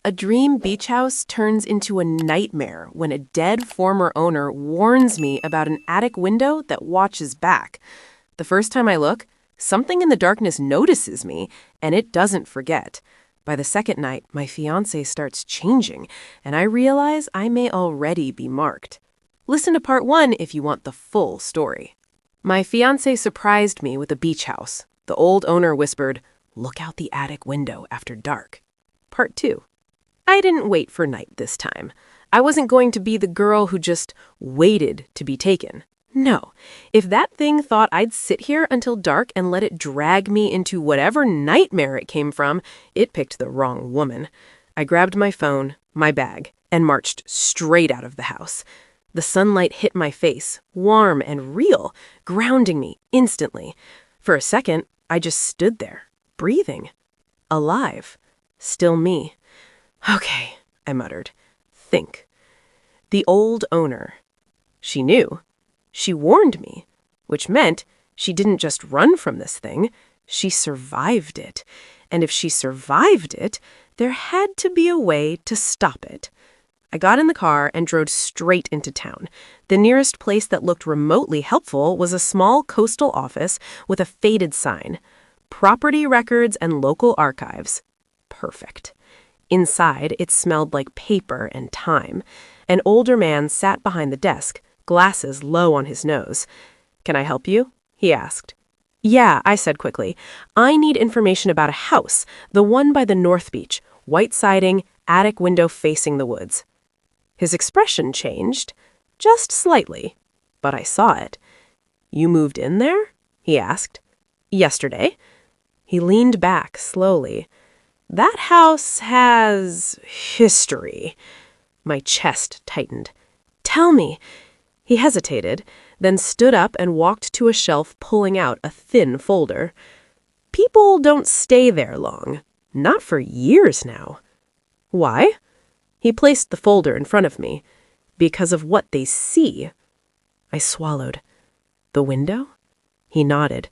A dream beach house turns into a nightmare when a dead former owner warns me about an attic window that watches back. The first time I look, something in the darkness notices me, and it doesn't forget. By the second night, my fiancé starts changing, and I realize I may already be marked. Listen to part 1 if you want the full story. My fiancé surprised me with a beach house. The old owner whispered, "Look out the attic window after dark." Part 2. I didn't wait for night this time. I wasn't going to be the girl who just waited to be taken. No, if that thing thought I'd sit here until dark and let it drag me into whatever nightmare it came from, it picked the wrong woman. I grabbed my phone, my bag, and marched straight out of the house. The sunlight hit my face, warm and real, grounding me instantly. For a second, I just stood there, breathing, alive, still me. "Okay," I muttered. "Think." The old owner. She knew. She warned me, which meant she didn't just run from this thing, she survived it. And if she survived it, there had to be a way to stop it. I got in the car and drove straight into town. The nearest place that looked remotely helpful was a small coastal office with a faded sign. Property records and local archives. Perfect. Inside, it smelled like paper and time. An older man sat behind the desk, glasses low on his nose. "Can I help you?" he asked. "Yeah," I said quickly. "I need information about a house, the one by the North Beach, white siding, attic window facing the woods." His expression changed, just slightly, but I saw it. "You moved in there?" he asked. "Yesterday." He leaned back slowly. "That house has history." My chest tightened. "Tell me." He hesitated, then stood up and walked to a shelf, pulling out a thin folder. "People don't stay there long. Not for years now." "Why?" He placed the folder in front of me. "Because of what they see." I swallowed. "The window?" He nodded.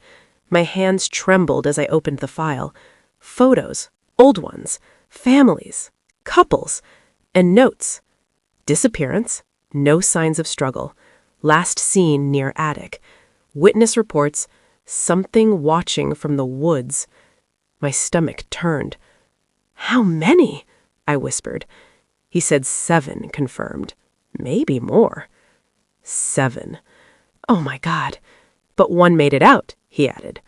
My hands trembled as I opened the file. Photos. Old ones, families, couples, and notes. Disappearance, no signs of struggle. Last seen near attic. Witness reports, something watching from the woods. My stomach turned. "How many?" I whispered. He said 7 confirmed. Maybe more. 7. Oh my God. "But one made it out," he added.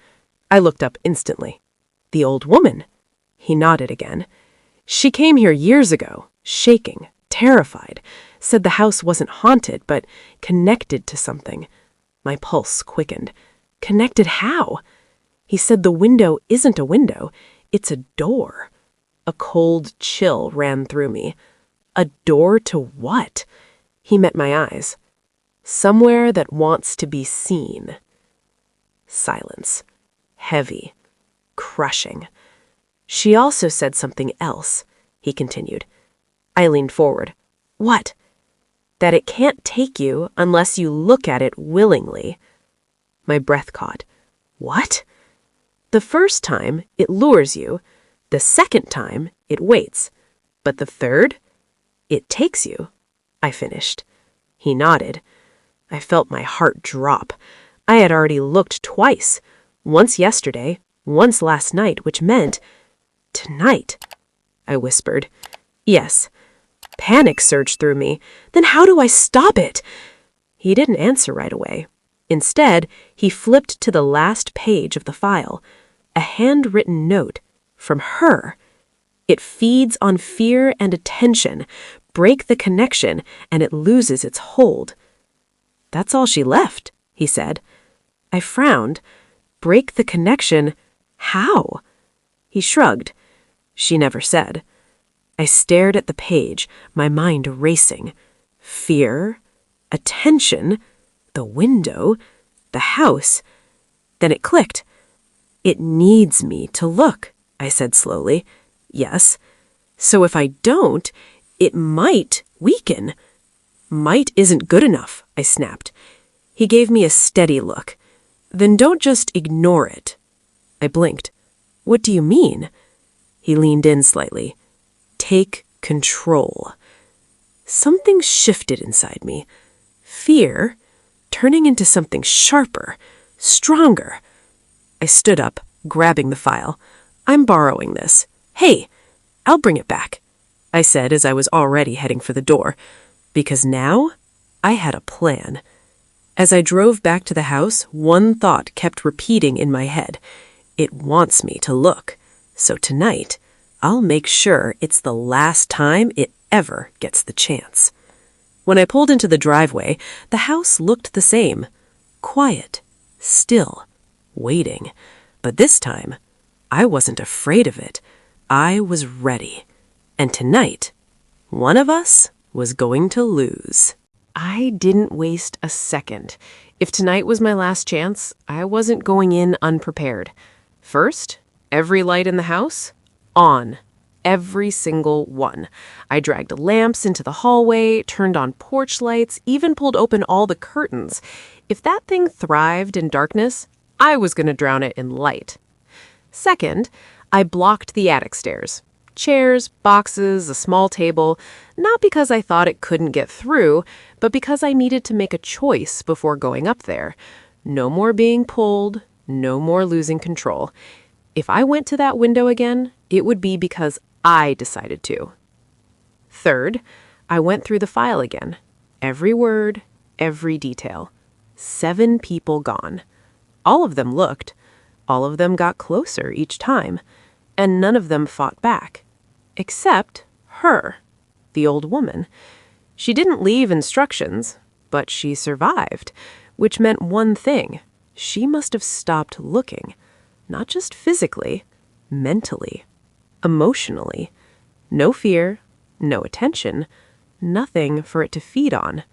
I looked up instantly. "The old woman." He nodded again. "She came here years ago, shaking, terrified, said the house wasn't haunted, but connected to something." My pulse quickened. "Connected how?" He said the window isn't a window, it's a door. A cold chill ran through me. A door to what? He met my eyes. "Somewhere that wants to be seen." Silence. Heavy. Crushing. "She also said something else," he continued. I leaned forward. "What?" "That it can't take you unless you look at it willingly." My breath caught. "What?" "The first time, it lures you. The second time, it waits. But the third, it takes you," I finished. He nodded. I felt my heart drop. I had already looked twice. Once yesterday, once last night, which meant... "Tonight," I whispered. "Yes." Panic surged through me. "Then how do I stop it?" He didn't answer right away. Instead, he flipped to the last page of the file. A handwritten note from her. "It feeds on fear and attention. Break the connection, and it loses its hold." "That's all she left," he said. I frowned. "Break the connection? How?" He shrugged. "She never said." I stared at the page, my mind racing. Fear, attention, the window, the house. Then it clicked. "It needs me to look," I said slowly. "Yes. So if I don't, it might weaken." "Might isn't good enough," I snapped. He gave me a steady look. "Then don't just ignore it." I blinked. "What do you mean?" He leaned in slightly. "Take control. Something shifted inside me. Fear turning into something sharper, stronger. I stood up, grabbing the file. I'm borrowing this. Hey, I'll bring it back, I said as I was already heading for the door, because now I had a plan. As I drove back to the house, one thought kept repeating in my head. It wants me to look, so tonight I'll make sure it's the last time it ever gets the chance. When I pulled into the driveway, the house looked the same. Quiet, still, waiting. But this time, I wasn't afraid of it. I was ready. And tonight, one of us was going to lose. I didn't waste a second. If tonight was my last chance, I wasn't going in unprepared. First, every light in the house, on. Every single one. I dragged lamps into the hallway, turned on porch lights, even pulled open all the curtains. If that thing thrived in darkness, I was going to drown it in light. Second, I blocked the attic stairs. Chairs, boxes, a small table, not because I thought it couldn't get through, but because I needed to make a choice before going up there. No more being pulled, no more losing control. If I went to that window again, it would be because I decided to. Third, I went through the file again. Every word, every detail. 7 people gone. All of them looked. All of them got closer each time. And none of them fought back. Except her, the old woman. She didn't leave instructions, but she survived, which meant one thing. She must have stopped looking. Not just physically, mentally. Emotionally. No fear, no attention, nothing for it to feed on.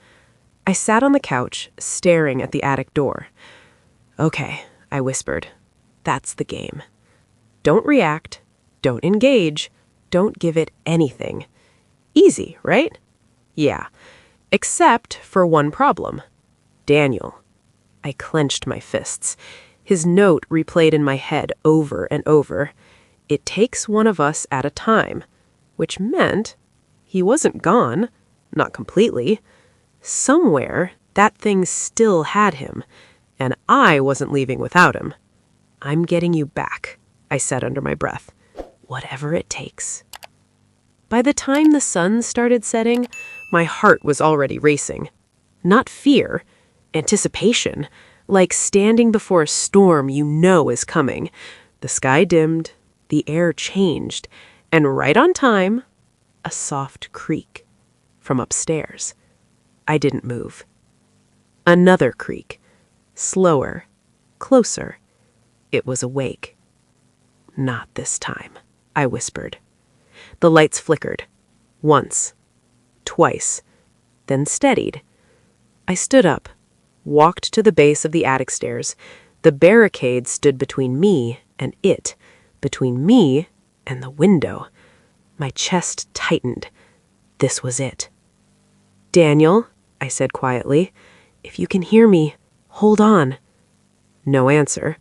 I sat on the couch, staring at the attic door. Okay, I whispered. That's the game. Don't react, don't engage, don't give it anything. Easy, right? Yeah, except for one problem. Daniel. I clenched my fists. His note replayed in my head over and over. It takes one of us at a time, which meant he wasn't gone, not completely. Somewhere, that thing still had him, and I wasn't leaving without him. I'm getting you back, I said under my breath. Whatever it takes. By the time the sun started setting, my heart was already racing. Not fear, anticipation, like standing before a storm you know is coming. The sky dimmed. The air changed, and right on time, a soft creak from upstairs. I didn't move. Another creak, slower, closer. It was awake. Not this time, I whispered. The lights flickered. Once, twice, then steadied. I stood up, walked to the base of the attic stairs. The barricade stood between me and it. Between me and the window. My chest tightened. This was it. Daniel, I said quietly, if you can hear me, hold on. No answer,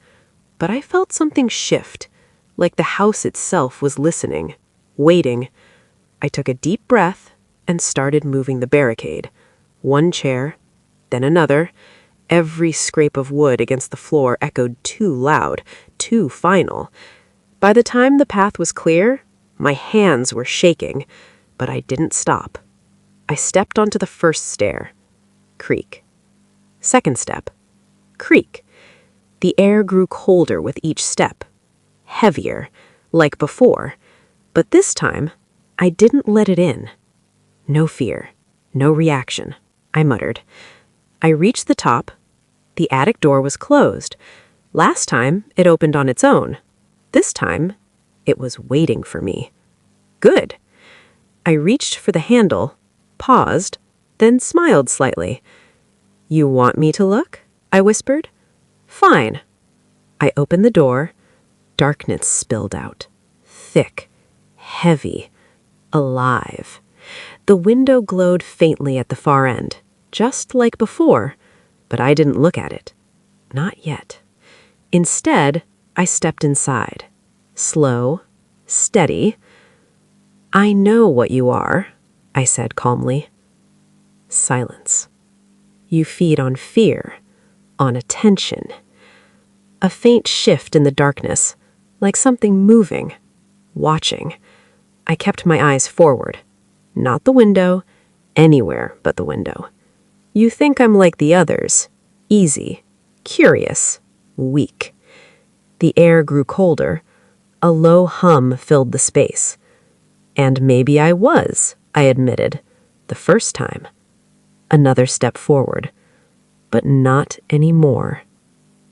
but I felt something shift, like the house itself was listening, waiting. I took a deep breath and started moving the barricade. One chair, then another. Every scrape of wood against the floor echoed too loud, too final. By the time the path was clear, my hands were shaking, but I didn't stop. I stepped onto the first stair. Creak. Second step. Creak. The air grew colder with each step. Heavier, like before. But this time, I didn't let it in. No fear. No reaction, I muttered. I reached the top. The attic door was closed. Last time, it opened on its own. This time, it was waiting for me. Good. I reached for the handle, paused, then smiled slightly. You want me to look? I whispered. Fine. I opened the door. Darkness spilled out. Thick, heavy, alive. The window glowed faintly at the far end, just like before, but I didn't look at it. Not yet. Instead, I stepped inside. Slow, steady. I know what you are, I said calmly. Silence. You feed on fear, on attention. A faint shift in the darkness, like something moving, watching. I kept my eyes forward. Not the window, anywhere but the window. You think I'm like the others, easy, curious, weak. The air grew colder. A low hum filled the space. And maybe I was, I admitted, the first time. Another step forward. But not anymore.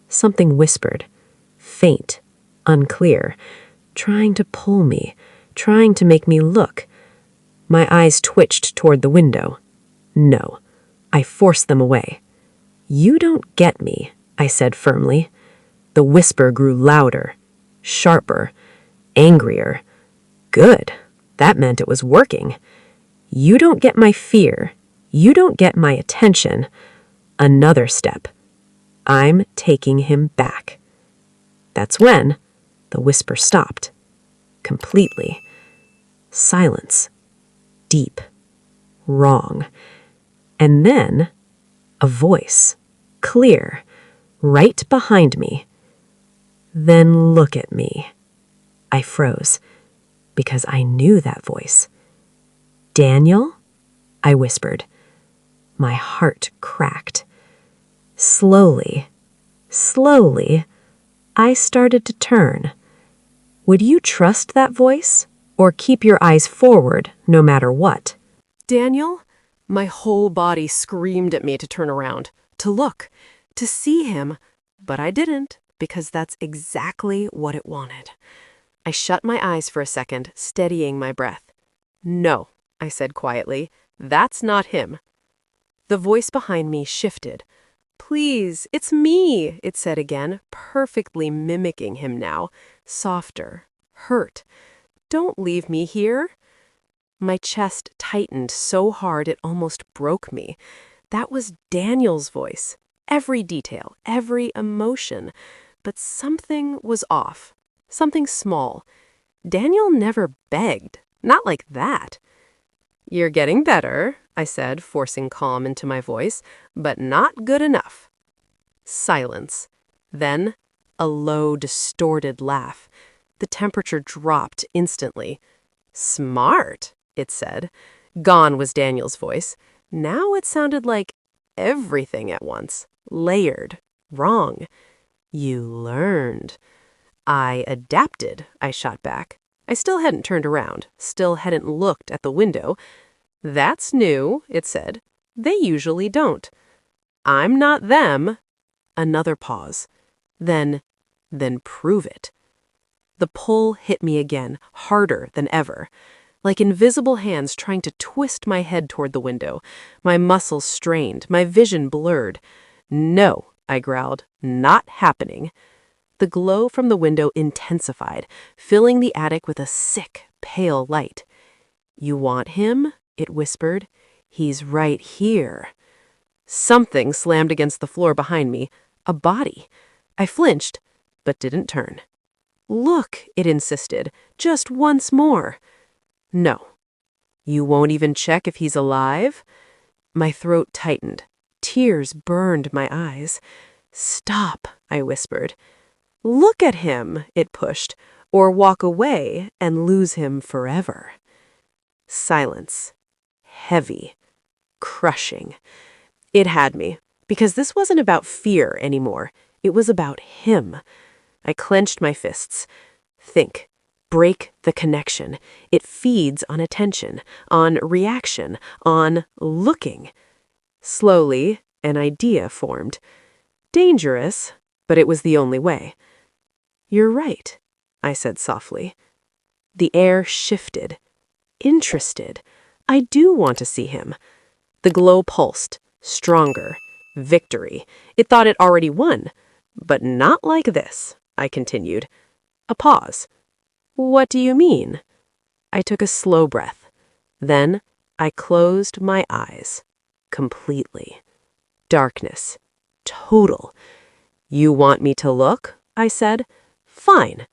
Something whispered, faint, unclear, trying to pull me, trying to make me look. My eyes twitched toward the window. No, I forced them away. You don't get me, I said firmly. The whisper grew louder, sharper, angrier. Good, that meant it was working. You don't get my fear. You don't get my attention. Another step. I'm taking him back. That's when the whisper stopped. Completely. Silence. Deep. Wrong. And then a voice. Clear. Right behind me. Then look at me. I froze because I knew that voice. Daniel? I whispered. My heart cracked. Slowly, I started to turn. Would you trust that voice, or keep your eyes forward no matter what? Daniel? My whole body screamed at me to turn around, to look, to see him, but I didn't, because that's exactly what it wanted. I shut my eyes for a second, steadying my breath. No, I said quietly, that's not him. The voice behind me shifted. Please, it's me, it said again, perfectly mimicking him now, softer, hurt. Don't leave me here. My chest tightened so hard it almost broke me. That was Daniel's voice. Every detail, every emotion. But something was off. Something small. Daniel never begged. Not like that. You're getting better, I said, forcing calm into my voice, but not good enough. Silence. Then, a low, distorted laugh. The temperature dropped instantly. Smart, it said. Gone was Daniel's voice. Now it sounded like everything at once. Layered. Wrong. You learned. I adapted, I shot back. I still hadn't turned around, still hadn't looked at the window. That's new, it said. They usually don't. I'm not them. Another pause. Then prove it. The pull hit me again, harder than ever. Like invisible hands trying to twist my head toward the window. My muscles strained, my vision blurred. No, I growled, not happening. The glow from the window intensified, filling the attic with a sick, pale light. You want him? It whispered. He's right here. Something slammed against the floor behind me. A body. I flinched, but didn't turn. Look, it insisted, just once more. No. You won't even check if he's alive? My throat tightened. Tears burned my eyes. Stop, I whispered. Look at him, it pushed, or walk away and lose him forever. Silence. Heavy. Crushing. It had me, because this wasn't about fear anymore. It was about him. I clenched my fists. Think. Break the connection. It feeds on attention, on reaction, on looking. Slowly, an idea formed. Dangerous, but it was the only way. You're right, I said softly. The air shifted. Interested. I do want to see him. The glow pulsed, stronger. Victory. It thought it already won. But not like this, I continued. A pause. What do you mean? I took a slow breath. Then I closed my eyes. Completely. Darkness. Total. You want me to look? I said. Fine.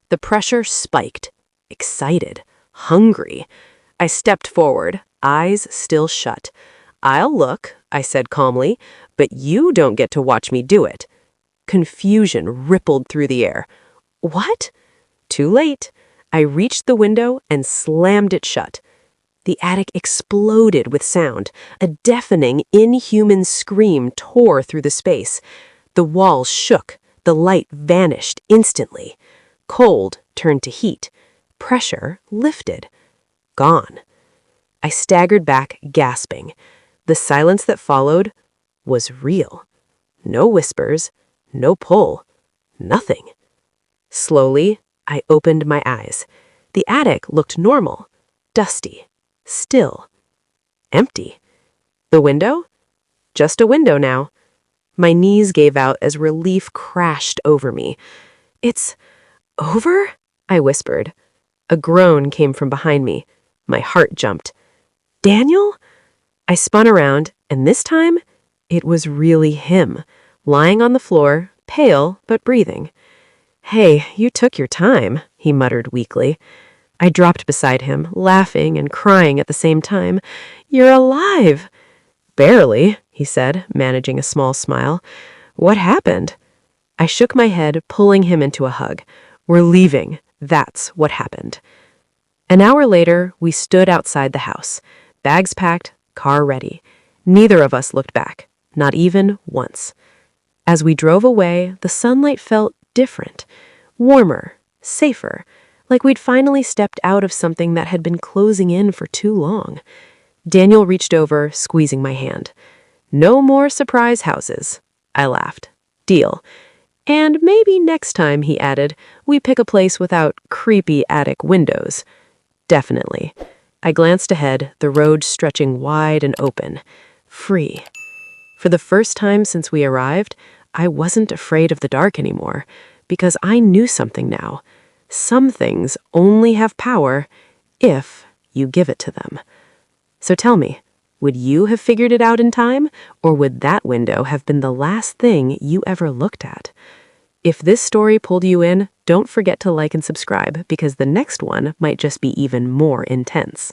The pressure spiked. Excited. hungry. I stepped forward, eyes still shut. "I'll look," I said calmly, "but you don't get to watch me do it." Confusion rippled through the air. "What?" Too late. I reached the window and slammed it shut. The attic exploded with sound. A deafening, inhuman scream tore through the space. The walls shook. The light vanished instantly. Cold turned to heat. Pressure lifted. Gone. I staggered back, gasping. The silence that followed was real. No whispers, no pull, nothing. Slowly, I opened my eyes. The attic looked normal, dusty, still, empty. The window? Just a window now. My knees gave out as relief crashed over me. "It's over?" I whispered. A groan came from behind me. My heart jumped. "Daniel?" I spun around, and this time, it was really him, lying on the floor, pale but breathing. "Hey, you took your time," he muttered weakly. I dropped beside him, laughing and crying at the same time. "You're alive!" "Barely," he said, managing a small smile. "What happened?" I shook my head, pulling him into a hug. "We're leaving. That's what happened." An hour later, we stood outside the house. Bags packed, car ready. Neither of us looked back, not even once. As we drove away, the sunlight felt different, warmer, safer, like we'd finally stepped out of something that had been closing in for too long. Daniel reached over, squeezing my hand. "No more surprise houses." I laughed. "Deal." "And maybe next time," he added, "we pick a place without creepy attic windows." "Definitely." I glanced ahead, the road stretching wide and open. Free. For the first time since we arrived, I wasn't afraid of the dark anymore, because I knew something now. Some things only have power if you give it to them. So tell me, would you have figured it out in time, or would that window have been the last thing you ever looked at? If this story pulled you in, don't forget to like and subscribe, because the next one might just be even more intense.